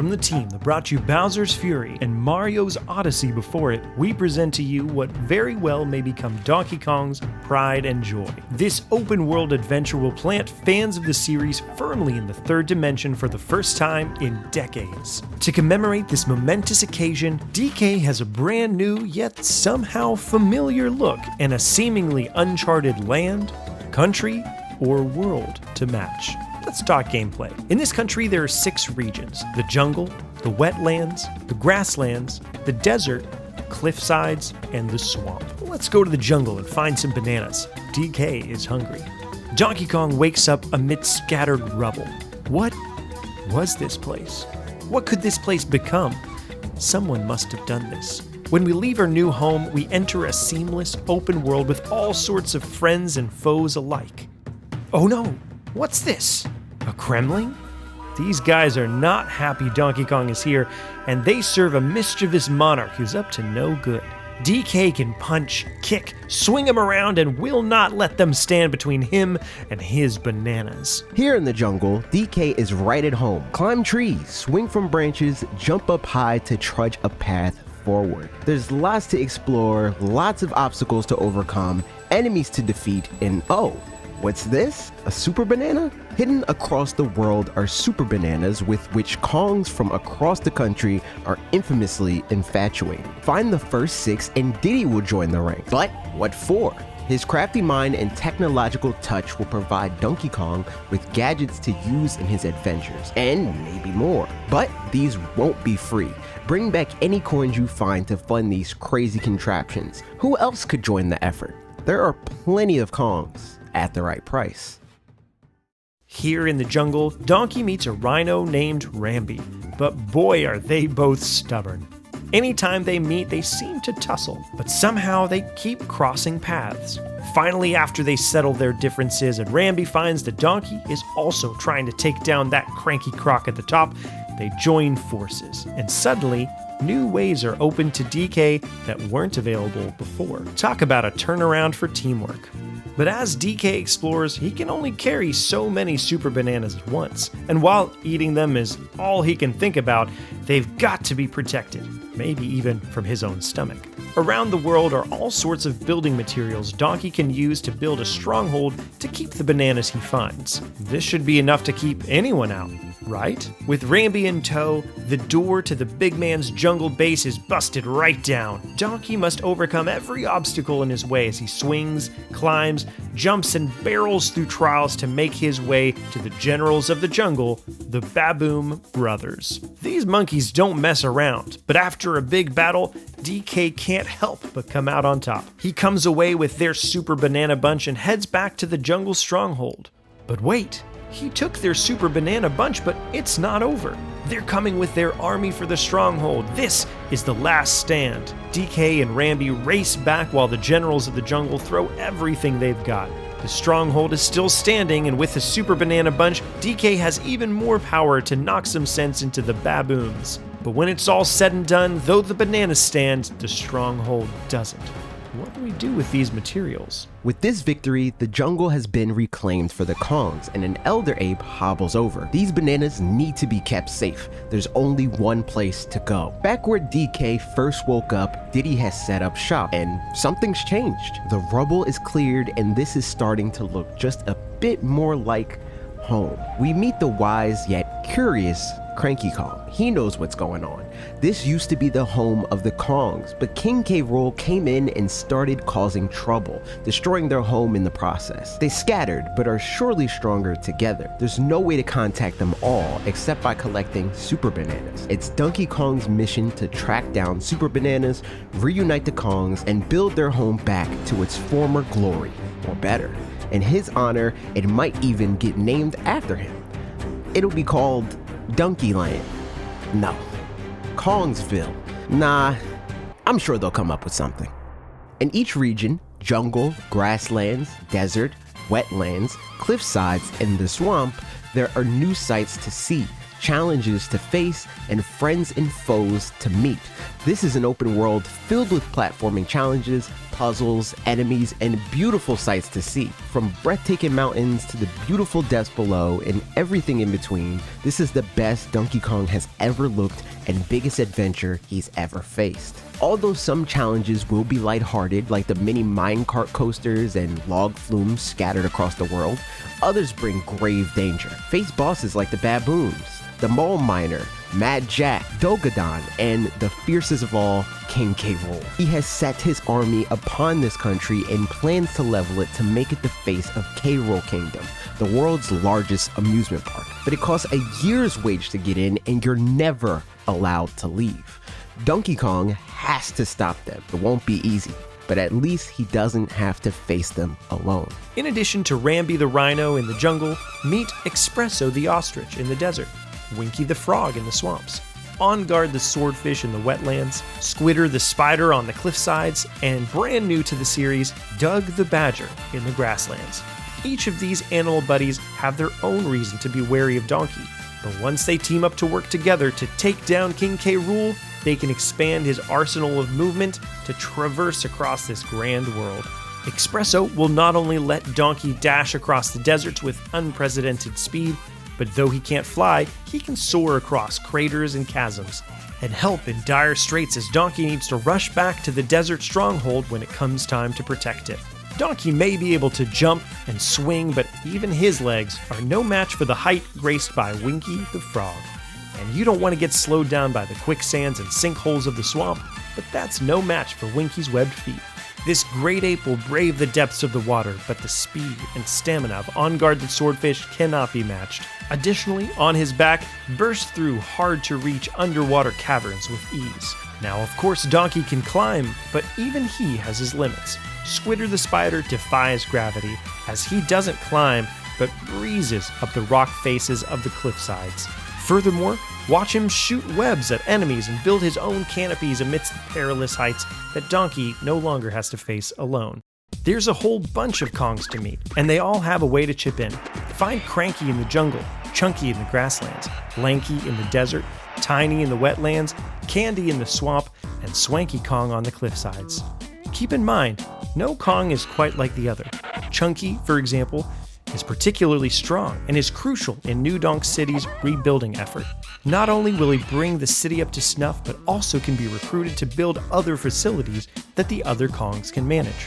from the team that brought you Bowser's Fury and Mario's Odyssey before it, we present to you what very well may become Donkey Kong's pride and joy. This open-world adventure will plant fans of the series firmly in the third dimension for the first time in decades. To commemorate this momentous occasion, DK has a brand new yet somehow familiar look and a seemingly uncharted land, country, or world to match. Let's talk gameplay. In this country, there are 6 regions: the jungle, the wetlands, the grasslands, the desert, cliffsides, and the swamp. Let's go to the jungle and find some bananas. DK is hungry. Donkey Kong wakes up amid scattered rubble. What was this place? What could this place become? Someone must have done this. When we leave our new home, we enter a seamless, open world with all sorts of friends and foes alike. Oh no! What's this? A Kremling? These guys are not happy Donkey Kong is here, and they serve a mischievous monarch who's up to no good. DK can punch, kick, swing him around, and will not let them stand between him and his bananas. Here in the jungle, DK is right at home. Climb trees, swing from branches, jump up high to trudge a path forward. There's lots to explore, lots of obstacles to overcome, enemies to defeat, and oh, what's this? A super banana? Hidden across the world are super bananas with which Kongs from across the country are infamously infatuated. Find the first 6 and Diddy will join the ranks. But what for? His crafty mind and technological touch will provide Donkey Kong with gadgets to use in his adventures, and maybe more. But these won't be free. Bring back any coins you find to fund these crazy contraptions. Who else could join the effort? There are plenty of Kongs at the right price. Here in the jungle, Donkey meets a rhino named Rambi, but boy are they both stubborn. Anytime they meet, they seem to tussle, but somehow they keep crossing paths. Finally, after they settle their differences and Rambi finds that Donkey is also trying to take down that cranky croc at the top, they join forces, and suddenly, new ways are open to DK that weren't available before. Talk about a turnaround for teamwork. But as DK explores, he can only carry so many super bananas at once, and while eating them is all he can think about, they've got to be protected, maybe even from his own stomach. Around the world are all sorts of building materials Donkey can use to build a stronghold to keep the bananas he finds. This should be enough to keep anyone out, right? With Rambi in tow, the door to the big man's jungle base is busted right down. Donkey must overcome every obstacle in his way as he swings, climbs, jumps, and barrels through trials to make his way to the generals of the jungle, the Baboom Brothers. These monkeys don't mess around, but after a big battle, DK can't help but come out on top. He comes away with their super banana bunch and heads back to the jungle stronghold. But wait! He took their super banana bunch, but it's not over. They're coming with their army for the stronghold. This is the last stand. DK and Rambi race back while the generals of the jungle throw everything they've got. The stronghold is still standing, and with the super banana bunch, DK has even more power to knock some sense into the baboons. But when it's all said and done, though the bananas stand, the stronghold doesn't. What do we do with these materials? With this victory, the jungle has been reclaimed for the Kongs, and an elder ape hobbles over. These bananas need to be kept safe. There's only one place to go. Back where DK first woke up, Diddy has set up shop, and something's changed. The rubble is cleared, and this is starting to look just a bit more like home. We meet the wise yet curious Cranky Kong. He knows what's going on. This used to be the home of the Kongs, but King K. Rool came in and started causing trouble, destroying their home in the process. They scattered, but are surely stronger together. There's no way to contact them all except by collecting super bananas. It's Donkey Kong's mission to track down super bananas, reunite the Kongs, and build their home back to its former glory, or better. In his honor, it might even get named after him. It'll be called Donkey Land. No. Kongsville. Nah, I'm sure they'll come up with something. In each region, jungle, grasslands, desert, wetlands, cliffsides, and the swamp, there are new sights to see, challenges to face, and friends and foes to meet. This is an open world filled with platforming challenges, puzzles, enemies, and beautiful sights to see. From breathtaking mountains to the beautiful depths below and everything in between, this is the best Donkey Kong has ever looked and biggest adventure he's ever faced. Although some challenges will be lighthearted, like the mini minecart coasters and log flumes scattered across the world, others bring grave danger. Face bosses like the baboons, the mole miner, Mad Jack, Dogadon, and the fiercest of all, King K. Rool. He has set his army upon this country and plans to level it to make it the face of K. Rool Kingdom, the world's largest amusement park. But it costs a year's wage to get in, and you're never allowed to leave. Donkey Kong has to stop them. It won't be easy, but at least he doesn't have to face them alone. In addition to Rambi the rhino in the jungle, meet Espresso the ostrich in the desert, Winky the frog in the swamps, On Guard the swordfish in the wetlands, Squidder the spider on the cliffsides, and brand new to the series, Doug the badger in the grasslands. Each of these animal buddies have their own reason to be wary of Donkey, but once they team up to work together to take down King K. Rool, they can expand his arsenal of movement to traverse across this grand world. Espresso will not only let Donkey dash across the deserts with unprecedented speed, but though he can't fly, he can soar across craters and chasms, and help in dire straits as Donkey needs to rush back to the desert stronghold when it comes time to protect it. Donkey may be able to jump and swing, but even his legs are no match for the height graced by Winky the frog. And you don't want to get slowed down by the quicksands and sinkholes of the swamp, but that's no match for Winky's webbed feet. This great ape will brave the depths of the water, but the speed and stamina of On Guard the swordfish cannot be matched. Additionally, on his back, burst through hard-to-reach underwater caverns with ease. Now, of course, Donkey can climb, but even he has his limits. Squidder the spider defies gravity, as he doesn't climb, but breezes up the rock faces of the cliffsides. Furthermore, watch him shoot webs at enemies and build his own canopies amidst the perilous heights that Donkey no longer has to face alone. There's a whole bunch of Kongs to meet, and they all have a way to chip in. Find Cranky in the jungle, Chunky in the grasslands, Lanky in the desert, Tiny in the wetlands, Candy in the swamp, and Swanky Kong on the cliffsides. Keep in mind, no Kong is quite like the other. Chunky, for example, is particularly strong and is crucial in New Donk City's rebuilding effort. Not only will he bring the city up to snuff, but also can be recruited to build other facilities that the other Kongs can manage.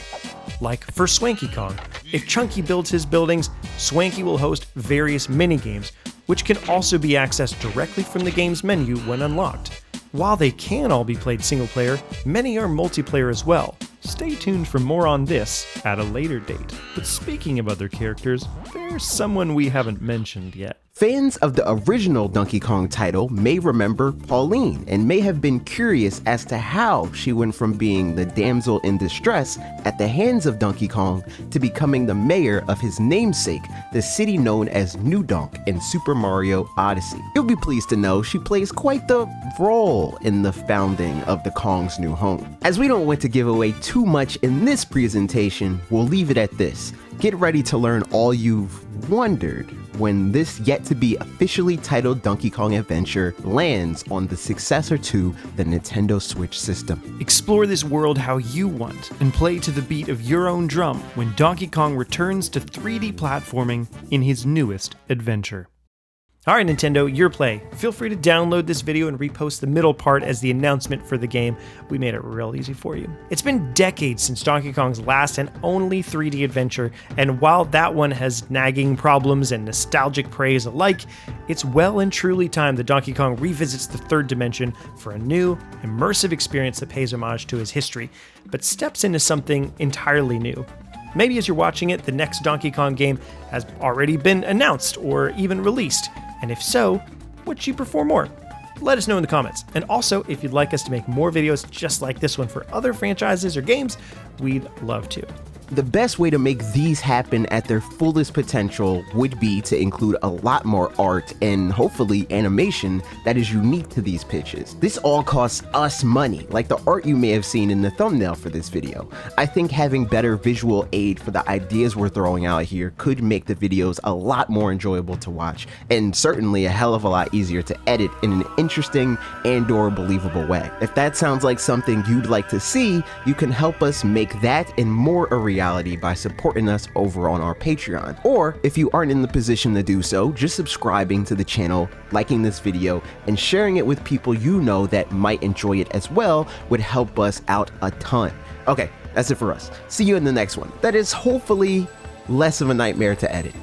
Like for Swanky Kong, if Chunky builds his buildings, Swanky will host various minigames, which can also be accessed directly from the game's menu when unlocked. While they can all be played single player, many are multiplayer as well. Stay tuned for more on this at a later date. But speaking of other characters, there's someone we haven't mentioned yet. Fans of the original Donkey Kong title may remember Pauline and may have been curious as to how she went from being the damsel in distress at the hands of Donkey Kong to becoming the mayor of his namesake, the city known as New Donk in Super Mario Odyssey. You'll be pleased to know she plays quite the role in the founding of the Kong's new home. As we don't want to give away too much in this presentation, we'll leave it at this. Get ready to learn all you've wondered when this yet-to-be officially titled Donkey Kong adventure lands on the successor to the Nintendo Switch system. Explore this world how you want and play to the beat of your own drum when Donkey Kong returns to 3D platforming in his newest adventure. Alright Nintendo, your play. Feel free to download this video and repost the middle part as the announcement for the game. We made it real easy for you. It's been decades since Donkey Kong's last and only 3D adventure, and while that one has nagging problems and nostalgic praise alike, it's well and truly time that Donkey Kong revisits the third dimension for a new, immersive experience that pays homage to his history, but steps into something entirely new. Maybe as you're watching it, the next Donkey Kong game has already been announced or even released. And if so, which you prefer more? Let us know in the comments. And also, if you'd like us to make more videos just like this one for other franchises or games, we'd love to. The best way to make these happen at their fullest potential would be to include a lot more art and hopefully animation that is unique to these pitches. This all costs us money, like the art you may have seen in the thumbnail for this video. I think having better visual aid for the ideas we're throwing out here could make the videos a lot more enjoyable to watch, and certainly a hell of a lot easier to edit in an interesting and/or believable way. If that sounds like something you'd like to see, you can help us make that and more a reality by supporting us over on our Patreon. Or if you aren't in the position to do so, just subscribing to the channel, liking this video, and sharing it with people you know that might enjoy it as well would help us out a ton. Okay, that's it for us. See you in the next one. That is hopefully less of a nightmare to edit.